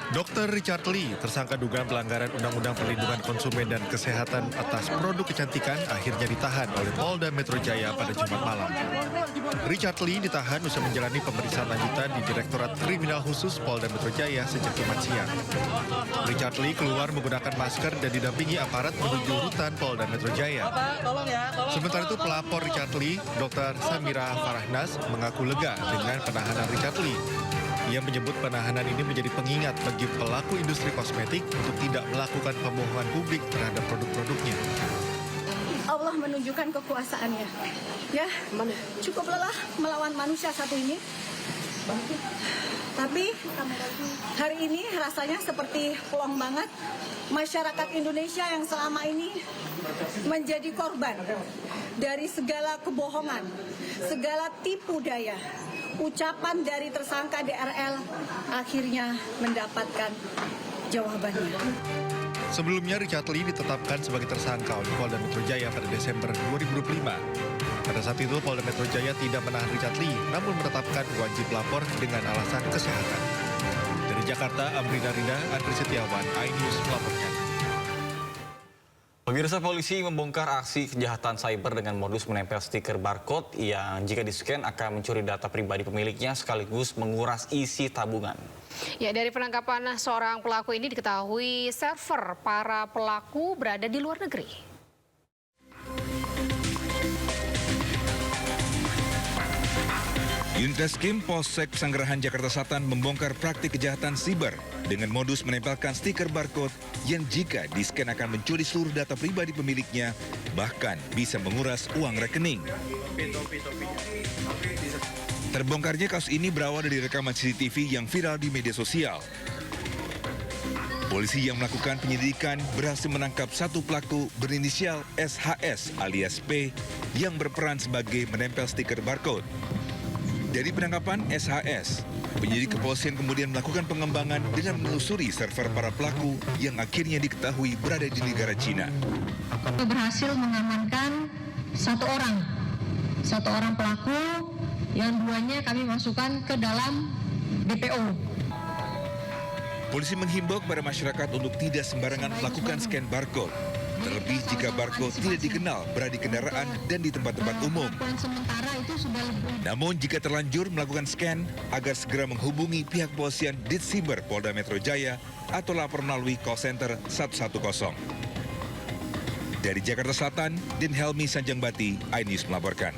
Dr. Richard Lee, tersangka dugaan pelanggaran Undang-Undang Perlindungan Konsumen dan Kesehatan atas produk kecantikan, akhirnya ditahan oleh Polda Metro Jaya pada Jumat malam. Richard Lee ditahan usai menjalani pemeriksaan lanjutan di Direktorat Kriminal Khusus Polda Metro Jaya sejak Jumat siang. Richard Lee keluar menggunakan masker dan didampingi aparat menuju rutan Polda Metro Jaya. Sementara itu pelapor Richard Lee, Dr. Samira Farahnas, mengaku lega dengan penahanan Richard Lee. Ia menyebut penahanan ini menjadi pengingat bagi pelaku industri kosmetik untuk tidak melakukan pembohongan publik terhadap produk-produknya. Allah menunjukkan kekuasaannya. Ya, cukup lelah melawan manusia satu ini. Tapi hari ini rasanya seperti plong banget. Masyarakat Indonesia yang selama ini menjadi korban dari segala kebohongan, segala tipu daya. Ucapan dari tersangka DRL akhirnya mendapatkan jawabannya. Sebelumnya Richard Lee ditetapkan sebagai tersangka oleh Polda Metro Jaya pada Desember 2025. Pada saat itu Polda Metro Jaya tidak menahan Richard Lee, namun menetapkan wajib lapor dengan alasan kesehatan. Dari Jakarta, Amrina Rida, Andri Setiawan, iNews melaporkan. Pemirsa, polisi membongkar aksi kejahatan cyber dengan modus menempel stiker barcode yang jika di-scan akan mencuri data pribadi pemiliknya sekaligus menguras isi tabungan. Ya, dari penangkapan seorang pelaku ini diketahui server para pelaku berada di luar negeri. Unit Reskrim Polsek Pesanggerahan Jakarta Selatan membongkar praktik kejahatan siber dengan modus menempelkan stiker barcode yang jika di-scan akan mencuri seluruh data pribadi pemiliknya, bahkan bisa menguras uang rekening. Terbongkarnya kasus ini berawal dari rekaman CCTV yang viral di media sosial. Polisi yang melakukan penyelidikan berhasil menangkap satu pelaku berinisial SHS alias P yang berperan sebagai menempel stiker barcode. Dari penangkapan SHS, penyidik kepolisian kemudian melakukan pengembangan dengan menelusuri server para pelaku yang akhirnya diketahui berada di negara Cina. Berhasil mengamankan satu orang pelaku yang duanya kami masukkan ke dalam DPO. Polisi menghimbau kepada masyarakat untuk tidak sembarangan melakukan scan barcode. Terlebih jika barcode tidak dikenal berada di kendaraan dan di tempat-tempat umum. Namun jika terlanjur melakukan scan, agar segera menghubungi pihak kepolisian Ditsiber Polda Metro Jaya atau lapor melalui call center 110. Dari Jakarta Selatan, Din Helmi Sanjangbati, iNews melaporkan.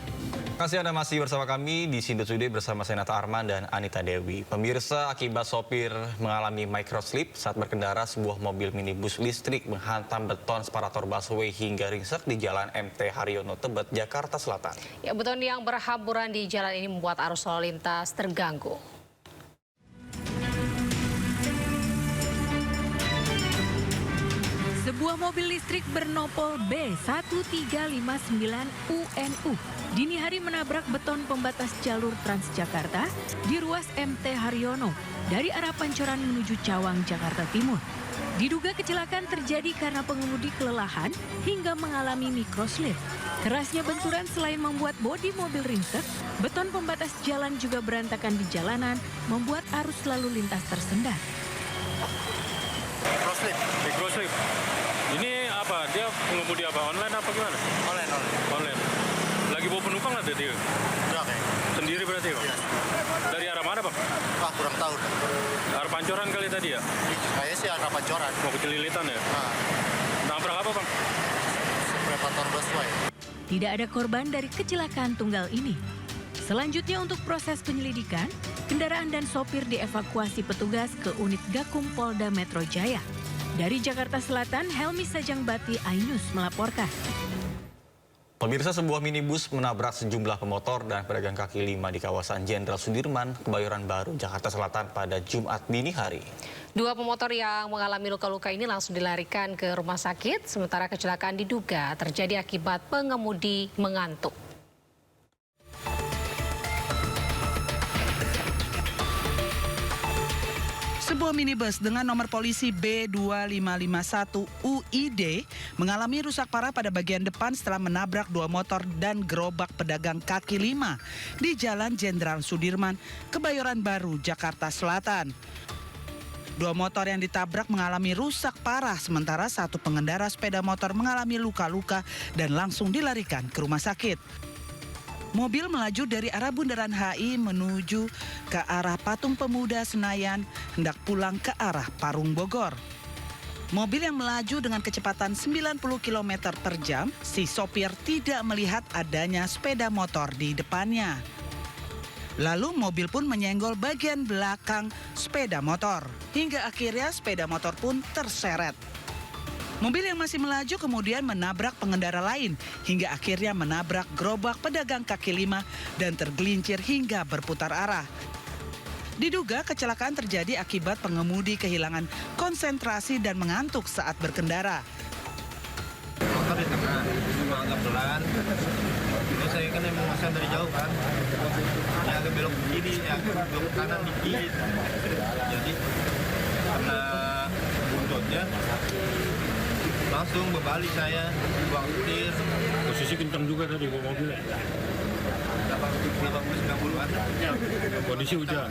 Terima kasih Anda masih bersama kami di Sindo Today bersama saya Nata Arman dan Anita Dewi. Pemirsa, akibat sopir mengalami microslip saat berkendara, sebuah mobil minibus listrik menghantam beton separator busway hingga ringsek di Jalan MT Haryono, Tebet, Jakarta Selatan. Ya, beton yang berhamburan di jalan ini membuat arus lalu lintas terganggu. Sebuah mobil listrik bernopol B1359UNU dini hari menabrak beton pembatas jalur Transjakarta di ruas MT Haryono dari arah Pancoran menuju Cawang, Jakarta Timur. Diduga kecelakaan terjadi karena pengemudi kelelahan hingga mengalami microslip. Kerasnya benturan selain membuat bodi mobil ringsek, beton pembatas jalan juga berantakan di jalanan, membuat arus lalu lintas tersendat. Microslip. Ini apa? Dia pengemudi apa? Online apa gimana? Online. Lagi bawa penumpang ada dia? Enggak, Sendiri berarti, Bang? Iya. Dari arah mana, Bang? Kurang tahu. Arah Pancoran kali tadi ya? Kayaknya sih arah Pancoran. Mau kecelilitan ya? Nabrak apa, Bang? Separator busway. Tidak ada korban dari kecelakaan tunggal ini. Selanjutnya untuk proses penyelidikan, kendaraan dan sopir dievakuasi petugas ke unit Gakum Polda Metro Jaya. Dari Jakarta Selatan, Helmi Sanjangbati, iNews melaporkan. Pemirsa, sebuah minibus menabrak sejumlah pemotor dan pedagang kaki lima di kawasan Jenderal Sudirman, Kebayoran Baru, Jakarta Selatan pada Jumat dini hari. Dua pemotor yang mengalami luka-luka ini langsung dilarikan ke rumah sakit, sementara kecelakaan diduga terjadi akibat pengemudi mengantuk. Sebuah minibus dengan nomor polisi B2551 UID mengalami rusak parah pada bagian depan setelah menabrak dua motor dan gerobak pedagang kaki lima di Jalan Jenderal Sudirman, Kebayoran Baru, Jakarta Selatan. 2 motor yang ditabrak mengalami rusak parah, sementara 1 pengendara sepeda motor mengalami luka-luka dan langsung dilarikan ke rumah sakit. Mobil melaju dari arah Bundaran HI menuju ke arah Patung Pemuda Senayan, hendak pulang ke arah Parung Bogor. Mobil yang melaju dengan kecepatan 90 km per jam, si sopir tidak melihat adanya sepeda motor di depannya. Lalu mobil pun menyenggol bagian belakang sepeda motor, hingga akhirnya sepeda motor pun terseret. Mobil yang masih melaju kemudian menabrak pengendara lain hingga akhirnya menabrak gerobak pedagang kaki lima dan tergelincir hingga berputar arah. Diduga kecelakaan terjadi akibat pengemudi kehilangan konsentrasi dan mengantuk saat berkendara. Motor di tengah, cuma agak pelan. Terus saya kan emang masang dari jauh kan. Dia agak belok ke kiri, agak belok ke kanan dikit. Jadi karena buntutnya langsung berbalik saya, buang setir. Posisi kencang juga tadi bawa mobilnya. 80-90-an. Kondisi hujan.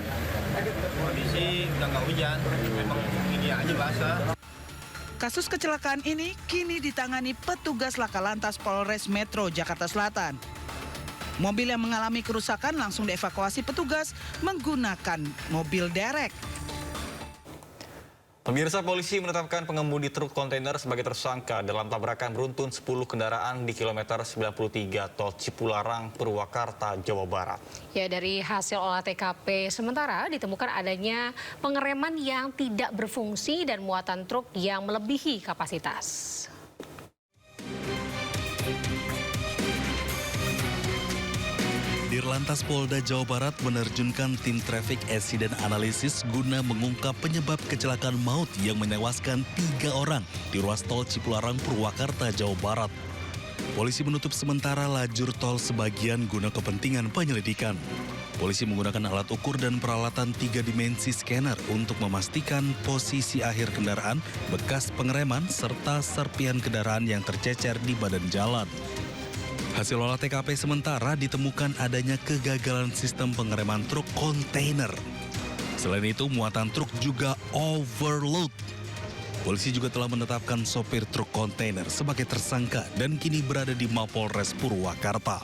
Kondisi udah nggak hujan, memang ini aja basah. Kasus kecelakaan ini kini ditangani petugas Laka Lantas Polres Metro Jakarta Selatan. Mobil yang mengalami kerusakan langsung dievakuasi petugas menggunakan mobil derek. Pemirsa, polisi menetapkan pengemudi truk kontainer sebagai tersangka dalam tabrakan beruntun 10 kendaraan di kilometer 93 Tol Cipularang, Purwakarta, Jawa Barat. Ya, dari hasil olah TKP sementara ditemukan adanya pengereman yang tidak berfungsi dan muatan truk yang melebihi kapasitas. Dirlantas Polda Jawa Barat menerjunkan tim traffic accident analysis guna mengungkap penyebab kecelakaan maut yang menewaskan 3 orang di ruas tol Cipularang, Purwakarta, Jawa Barat. Polisi menutup sementara lajur tol sebagian guna kepentingan penyelidikan. Polisi menggunakan alat ukur dan peralatan 3 dimensi scanner untuk memastikan posisi akhir kendaraan, bekas pengereman, serta serpihan kendaraan yang tercecer di badan jalan. Hasil olah TKP sementara ditemukan adanya kegagalan sistem pengereman truk kontainer. Selain itu, muatan truk juga overload. Polisi juga telah menetapkan sopir truk kontainer sebagai tersangka dan kini berada di Mapolres Purwakarta.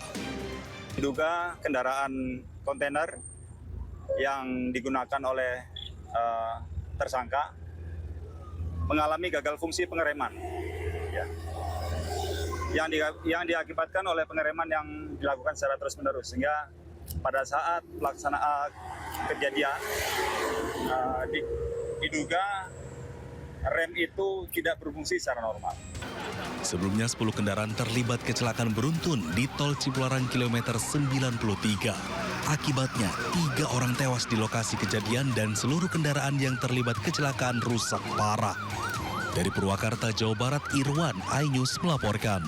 Diduga kendaraan kontainer yang digunakan oleh tersangka mengalami gagal fungsi pengereman. Ya. Yang diakibatkan oleh pengereman yang dilakukan secara terus-menerus, sehingga pada saat pelaksanaan kejadian diduga rem itu tidak berfungsi secara normal. Sebelumnya 10 kendaraan terlibat kecelakaan beruntun di Tol Cipularang kilometer 93. Akibatnya 3 orang tewas di lokasi kejadian dan seluruh kendaraan yang terlibat kecelakaan rusak parah. Dari Purwakarta, Jawa Barat, Irwan, iNews melaporkan.